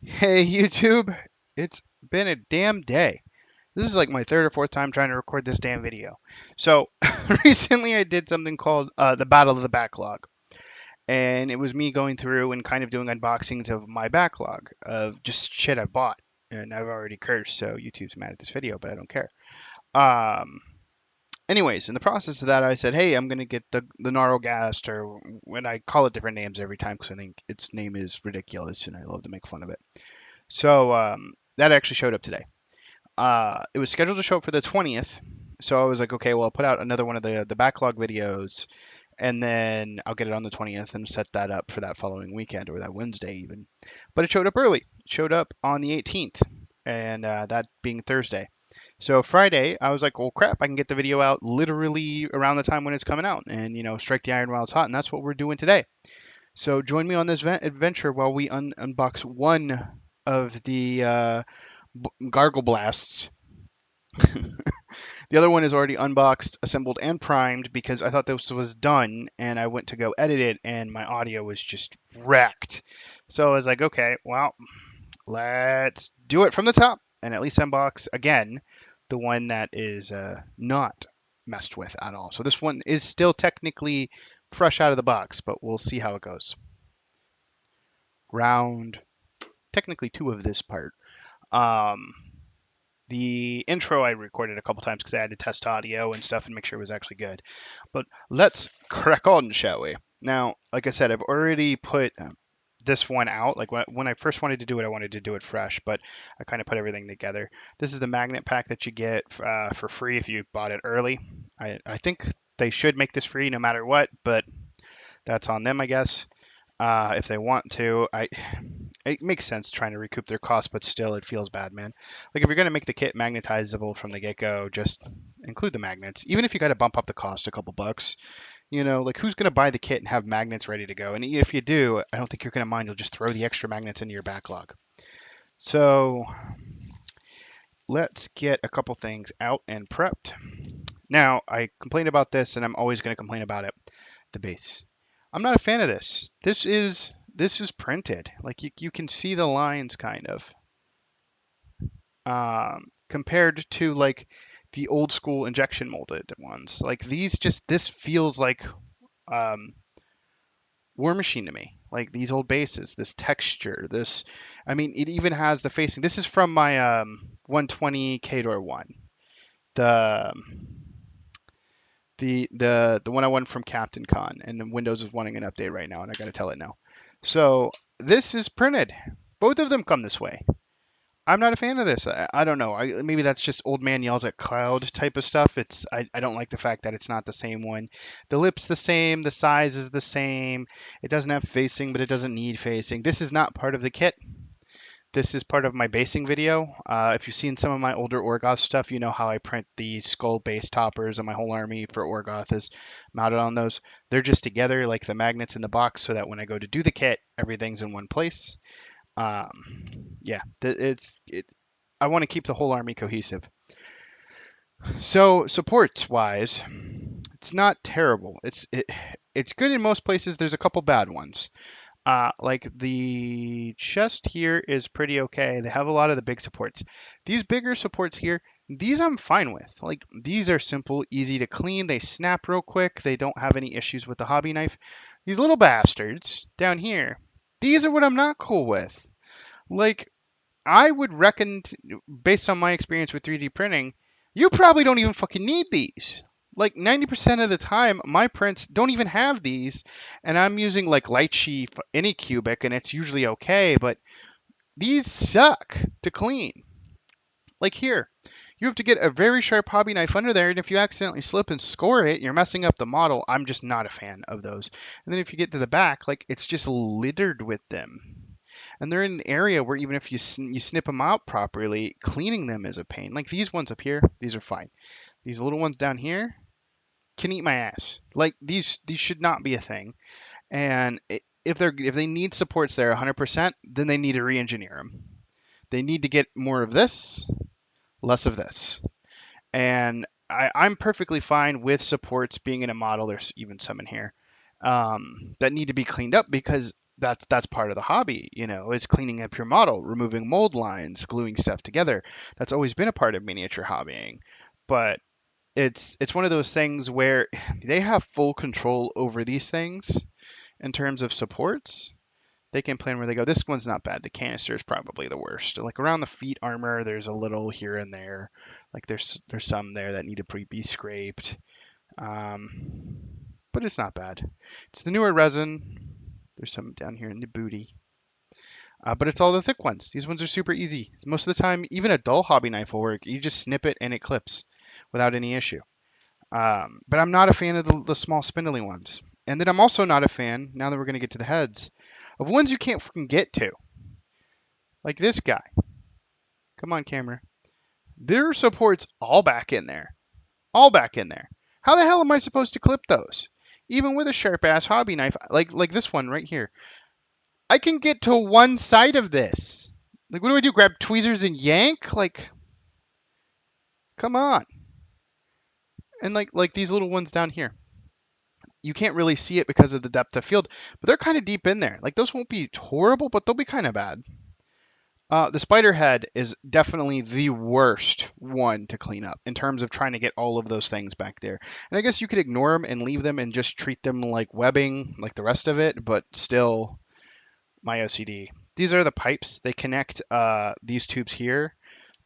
Hey YouTube, it's been a damn day. This is like my third or fourth time trying to record this damn video. So recently I did something called the Battle of the Backlog. And it was me going through and kind of doing unboxings of my backlog of just shit I bought. And I've already cursed, so YouTube's mad at this video, but I don't care. Um, Anyways, in the process of that, I said, hey, I'm going to get the Gharlghast, or when I call it different names every time because I think its name is ridiculous and I love to make fun of it. So that actually showed up today. It was scheduled to show up for the 20th. So I was like, okay, well, I'll put out another one of the backlog videos, and then I'll get it on the 20th and set that up for that following weekend or that Wednesday even. But it showed up early. It showed up on the 18th, and that being Thursday. So Friday, I was like, well, crap, I can get the video out literally around the time when it's coming out, and strike the iron while it's hot, and that's what we're doing today. So join me on this adventure while we unbox one of the Gharlghasts. The other one is already unboxed, assembled, and primed because I thought this was done, and I went to go edit it, and my audio was just wrecked. So I was like, okay, well, let's do it from the top, and at least unbox again the one that is not messed with at all. So this one is still technically fresh out of the box, but we'll see how it goes. Round, technically two of this part. Um, The intro I recorded a couple times because I had to test audio and stuff and make sure it was actually good. But let's crack on, shall we? Now, like I said, I've already put this one out. Like when I first wanted to do it, I wanted to do it fresh, but I kind of put everything together. This is the magnet pack that you get for free if you bought it early. I think they should make this free no matter what, but that's on them, I guess. If they want to, it makes sense trying to recoup their costs, but still, it feels bad, man. Like if you're gonna make the kit magnetizable from the get-go, just include the magnets. Even if you got to bump up the cost a couple bucks, like who's gonna buy the kit and have magnets ready to go? And if you do, I don't think you're gonna mind. You'll just throw the extra magnets into your backlog. So let's get a couple things out and prepped. Now, I complained about this, and I'm always gonna complain about it. The base. I'm not a fan of this. This is printed. Like you can see the lines kind of. Compared to like the old school injection molded ones. Like this feels like Warmachine to me. Like these old bases, this texture, I mean, it even has the facing. This is from my 120 Khador one. The the one I won from Captain Con, and Windows is wanting an update right now, and I got to tell it no. So this is printed. Both of them come this way. I'm not a fan of this. I don't know. Maybe that's just old man yells at cloud type of stuff. I don't like the fact that it's not the same one. The lip's the same. The size is the same. It doesn't have facing, but it doesn't need facing. This is not part of the kit. This is part of my basing video. If you've seen some of my older Orgoth stuff, you know how I print the skull base toppers and my whole army for Orgoth is mounted on those. They're just together like the magnets in the box so that when I go to do the kit, everything's in one place. Yeah, I want to keep the whole army cohesive. So supports wise, it's not terrible. It's good in most places. There's a couple bad ones. Like the chest here is pretty okay. They have a lot of the big supports. These bigger supports here, these I'm fine with. Like these are simple, easy to clean. They snap real quick. They don't have any issues with the hobby knife. These little bastards down here, these are what I'm not cool with. Like I would reckon, based on my experience with 3D printing, you probably don't even fucking need these. Like 90% of the time, my prints don't even have these, and I'm using like Lightsheet Anycubic, and it's usually okay, but these suck to clean. Like here, you have to get a very sharp hobby knife under there, and if you accidentally slip and score it, you're messing up the model. I'm just not a fan of those. And then if you get to the back, like it's just littered with them. And they're in an area where even if you snip them out properly, cleaning them is a pain. Like these ones up here, these are fine. These little ones down here can eat my ass. Like these should not be a thing. And if they need supports there 100%, then they need to re-engineer them. They need to get more of this, less of this. And I'm perfectly fine with supports being in a model. There's even some in here. that need to be cleaned up because that's part of the hobby. Is cleaning up your model, removing mold lines, gluing stuff together. That's always been a part of miniature hobbying, but it's one of those things where they have full control over these things in terms of supports. They can plan where they go. This one's not bad. The canister is probably the worst. Like around the feet armor, there's a little here and there. Like there's some there that need to be scraped. Um, but it's not bad. It's the newer resin. There's some down here in the booty. But it's all the thick ones. These ones are super easy. Most of the time, even a dull hobby knife will work. You just snip it and it clips without any issue. But I'm not a fan of the small spindly ones. And then I'm also not a fan, now that we're going to get to the heads, of ones you can't fucking get to. Like this guy. Come on, camera. There are supports all back in there. All back in there. How the hell am I supposed to clip those? Even with a sharp ass hobby knife, like this one right here. I can get to one side of this. Like, what do I do? Grab tweezers and yank? Like, come on. And like these little ones down here. You can't really see it because of the depth of field, but they're kind of deep in there. Like those won't be horrible, but they'll be kind of bad. The spider head is definitely the worst one to clean up in terms of trying to get all of those things back there. And I guess you could ignore them and leave them and just treat them like webbing, like the rest of it, but still, my OCD. These are the pipes. They connect these tubes here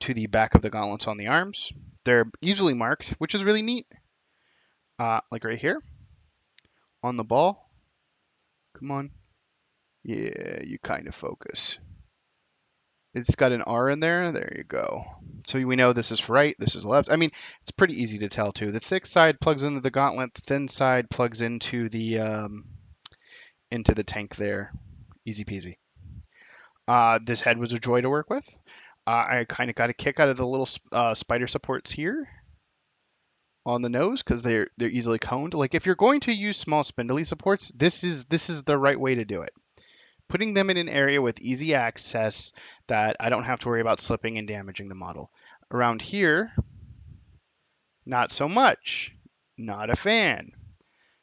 to the back of the gauntlets on the arms. They're easily marked, which is really neat. Like right here on the ball. Come on. Yeah, you kind of focus. It's got an R in there. There you go. So we know this is for right, this is left. I mean, it's pretty easy to tell too. The thick side plugs into the gauntlet. The thin side plugs into the tank there. Easy peasy. This head was a joy to work with. I kind of got a kick out of the little spider supports here on the nose because they're easily coned. Like if you're going to use small spindly supports, this is the right way to do it. Putting them in an area with easy access that I don't have to worry about slipping and damaging the model. Around here, not so much. Not a fan.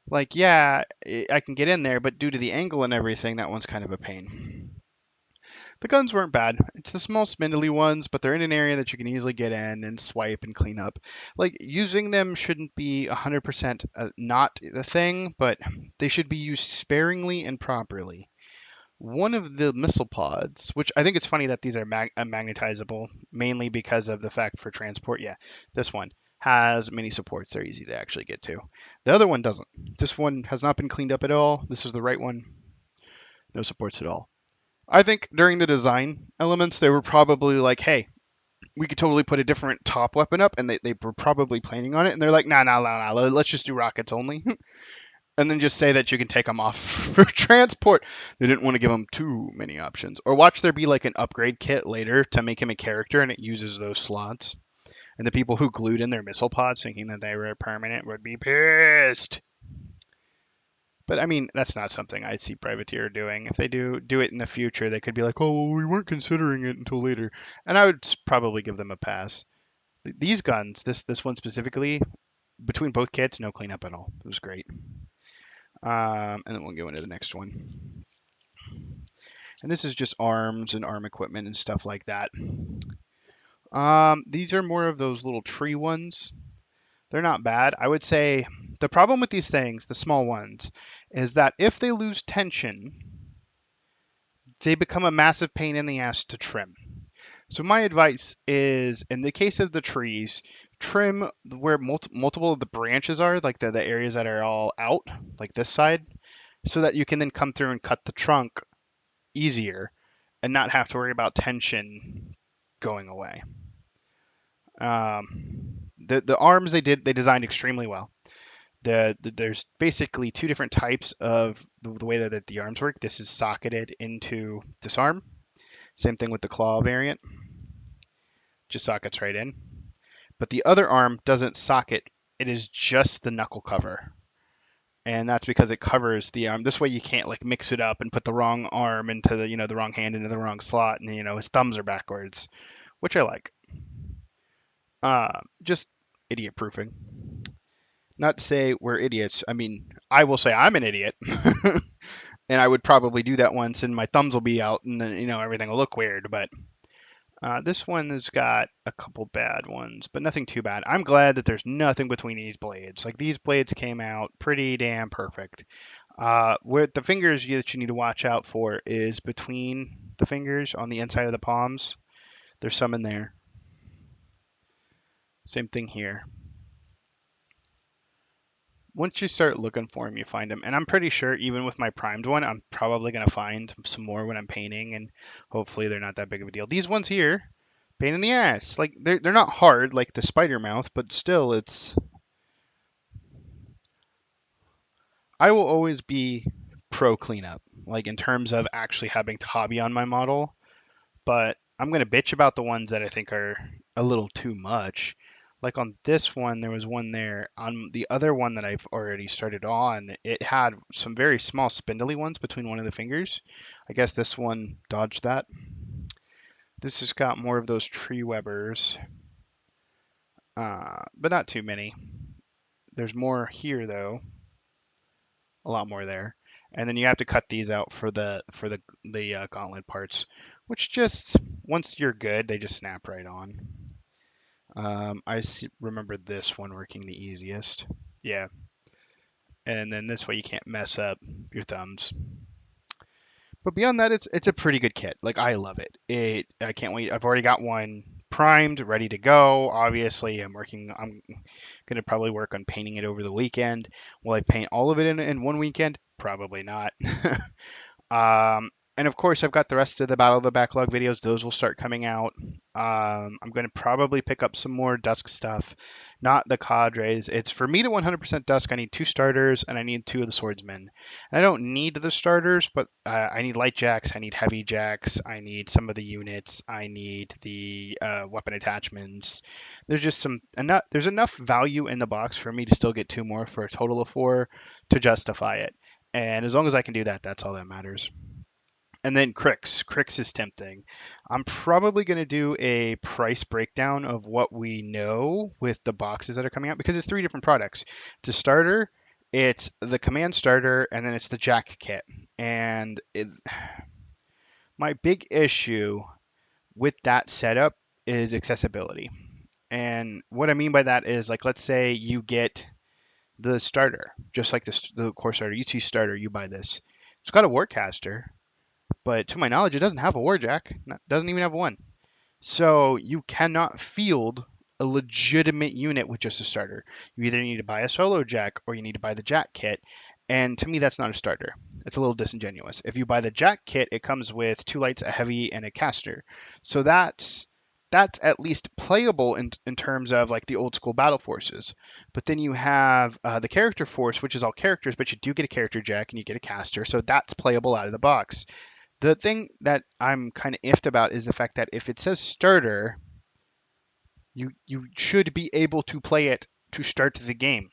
Like, yeah, I can get in there, but due to the angle and everything, that one's kind of a pain. The guns weren't bad. It's the small spindly ones, but they're in an area that you can easily get in and swipe and clean up. Like, using them shouldn't be 100% not the thing, but they should be used sparingly and properly. One of the missile pods, which I think it's funny that these are magnetizable, mainly because of the fact for transport. Yeah, this one has many supports. They're easy to actually get to. The other one doesn't. This one has not been cleaned up at all. This is the right one. No supports at all. I think during the design elements, they were probably like, hey, we could totally put a different top weapon up, and they were probably planning on it, and they're like, nah, let's just do rockets only. And then just say that you can take them off for transport. They didn't want to give him too many options. Or watch there be like an upgrade kit later to make him a character and it uses those slots. And the people who glued in their missile pods thinking that they were permanent would be pissed. But I mean, that's not something I see Privateer doing. If they do it in the future, they could be like, oh, well, we weren't considering it until later. And I would probably give them a pass. These guns, this one specifically, between both kits, no cleanup at all. It was great. And then we'll go into the next one. And this is just arms and arm equipment and stuff like that. These are more of those little tree ones. They're not bad. I would say the problem with these things, the small ones, is that if they lose tension, they become a massive pain in the ass to trim. So my advice is, in the case of the trees, trim where multiple of the branches are, like the areas that are all out, like this side, so that you can then come through and cut the trunk easier and not have to worry about tension going away. The arms they designed extremely well. There's basically two different types of the way that the arms work. This is socketed into this arm. Same thing with the claw variant. Just sockets right in. But the other arm doesn't socket. It is just the knuckle cover. And that's because it covers the arm. This way you can't like mix it up and put the wrong arm into the wrong hand into the wrong slot, and his thumbs are backwards, which I like. Just idiot proofing. Not to say we're idiots. I mean, I will say I'm an idiot. And I would probably do that once, and my thumbs will be out, and then everything will look weird. But this one has got a couple bad ones, but nothing too bad. I'm glad that there's nothing between these blades. Like these blades came out pretty damn perfect. Where the fingers that you need to watch out for is between the fingers on the inside of the palms. There's some in there. Same thing here. Once you start looking for them, you find them. And I'm pretty sure even with my primed one, I'm probably going to find some more when I'm painting, and hopefully they're not that big of a deal. These ones here, pain in the ass. Like they're not hard like the spider mouth, but still I will always be pro cleanup, like in terms of actually having to hobby on my model, but I'm going to bitch about the ones that I think are a little too much. Like on this one, there was one there. On the other one that I've already started on, it had some very small spindly ones between one of the fingers. I guess this one dodged that. This has got more of those tree webbers, but not too many. There's more here though, a lot more there. And then you have to cut these out for the gauntlet parts, which just once you're good, they just snap right on. Remember this one working the easiest. Yeah. And then this way you can't mess up your thumbs. But beyond that, it's a pretty good kit. Like I love it. I can't wait. I've already got one primed, ready to go. Obviously, I'm gonna probably work on painting it over the weekend. Will I paint all of it in one weekend? Probably not. Um, and of course, I've got the rest of the Battle of the Backlog videos. Those will start coming out. I'm going to probably pick up some more Dusk stuff, not the cadres. It's for me to 100% Dusk. I need 2 starters and I need 2 of the swordsmen. And I don't need the starters, but I need light jacks. I need heavy jacks. I need some of the units. I need the weapon attachments. There's just there's enough value in the box for me to still get 2 more for a total of 4 to justify it. And as long as I can do that, that's all that matters. And then Crix. Crix is tempting. I'm probably going to do a price breakdown of what we know with the boxes that are coming out because it's 3 different products. It's a starter, it's the command starter, and then it's the jack kit. And my big issue with that setup is accessibility. And what I mean by that is, like, let's say you get the starter, just like the core starter. You see starter, you buy this. It's got a warcaster, but to my knowledge, it doesn't have a warjack. Doesn't even have one. So you cannot field a legitimate unit with just a starter. You either need to buy a solo jack or you need to buy the jack kit. And to me, that's not a starter. It's a little disingenuous. If you buy the jack kit, it comes with 2 lights, a heavy, and a caster. So that's at least playable in terms of like the old school battle forces. But then you have the character force, which is all characters, but you do get a character jack and you get a caster. So that's playable out of the box. The thing that I'm kind of iffed about is the fact that if it says starter, you should be able to play it to start the game.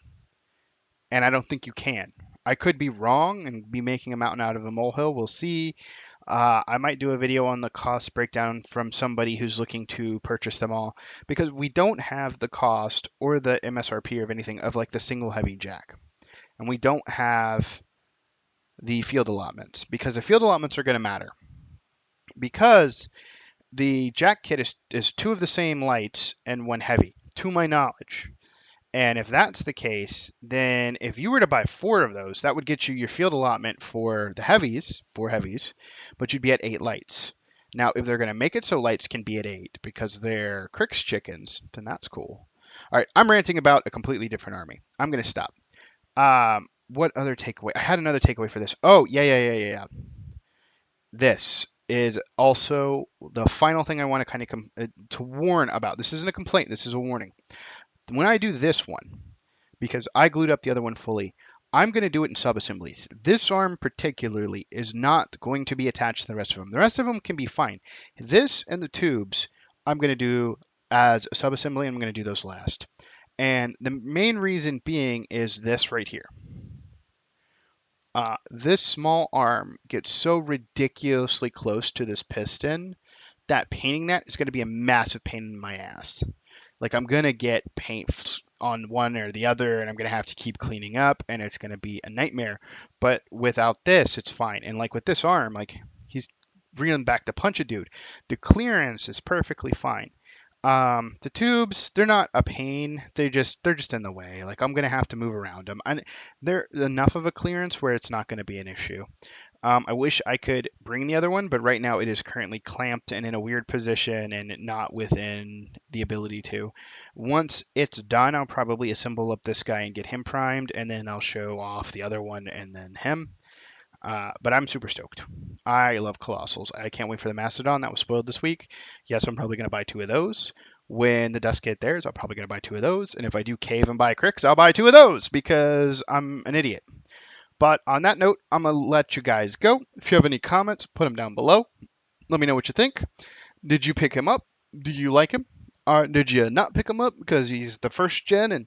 And I don't think you can. I could be wrong and be making a mountain out of a molehill. We'll see. I might do a video on the cost breakdown from somebody who's looking to purchase them all because we don't have the cost or the MSRP of anything of like the single heavy jack. And we don't have the field allotments because the field allotments are going to matter. Because the jack kit is 2 of the same lights and 1 heavy, to my knowledge. And if that's the case, then if you were to buy 4 of those, that would get you your field allotment for the heavies, 4 heavies, but you'd be at 8 lights. Now, if they're going to make it so lights can be at 8 because they're Crix chickens, then that's cool. All right, I'm ranting about a completely different army. I'm going to stop. What other takeaway? I had another takeaway for this. Oh, yeah. This is also the final thing I want to kind of to warn about. This isn't a complaint. This is a warning. When I do this one, because I glued up the other one fully, I'm going to do it in sub-assemblies. This arm particularly is not going to be attached to the rest of them. The rest of them can be fine. This and the tubes, I'm going to do as a sub-assembly, and I'm going to do those last. And the main reason being is this right here. This small arm gets so ridiculously close to this piston that painting that is going to be a massive pain in my ass. Like I'm going to get paint on one or the other, and I'm going to have to keep cleaning up, and it's going to be a nightmare. But without this, it's fine. And like with this arm, like he's reeling back to punch a dude. The clearance is perfectly fine. The tubes, they're not a pain. They're just in the way. Like I'm gonna have to move around them. And they're enough of a clearance where it's not going to be an issue. I wish I could bring the other one, but right now it is currently clamped and in a weird position and not within the ability to. Once it's done, I'll probably assemble up this guy and get him primed, and then I'll show off the other one and then him. But I'm super stoked. I love Colossals. I can't wait for the Mastodon that was spoiled this week. Yes, I'm probably going to buy 2 of those. When the Dust get theirs, I'm probably going to buy 2 of those. And if I do cave and buy Cricks, I'll buy 2 of those because I'm an idiot. But on that note, I'm going to let you guys go. If you have any comments, put them down below. Let me know what you think. Did you pick him up? Do you like him? Or did you not pick him up because he's the first gen and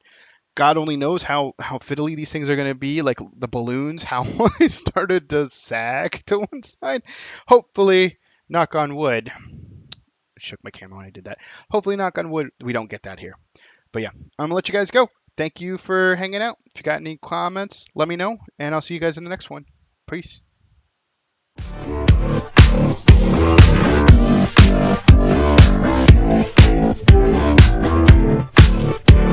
God only knows how fiddly these things are going to be, like the balloons, how they started to sag to one side. Hopefully, knock on wood. I shook my camera when I did that. Hopefully, knock on wood, we don't get that here. But yeah, I'm going to let you guys go. Thank you for hanging out. If you got any comments, let me know, and I'll see you guys in the next one. Peace.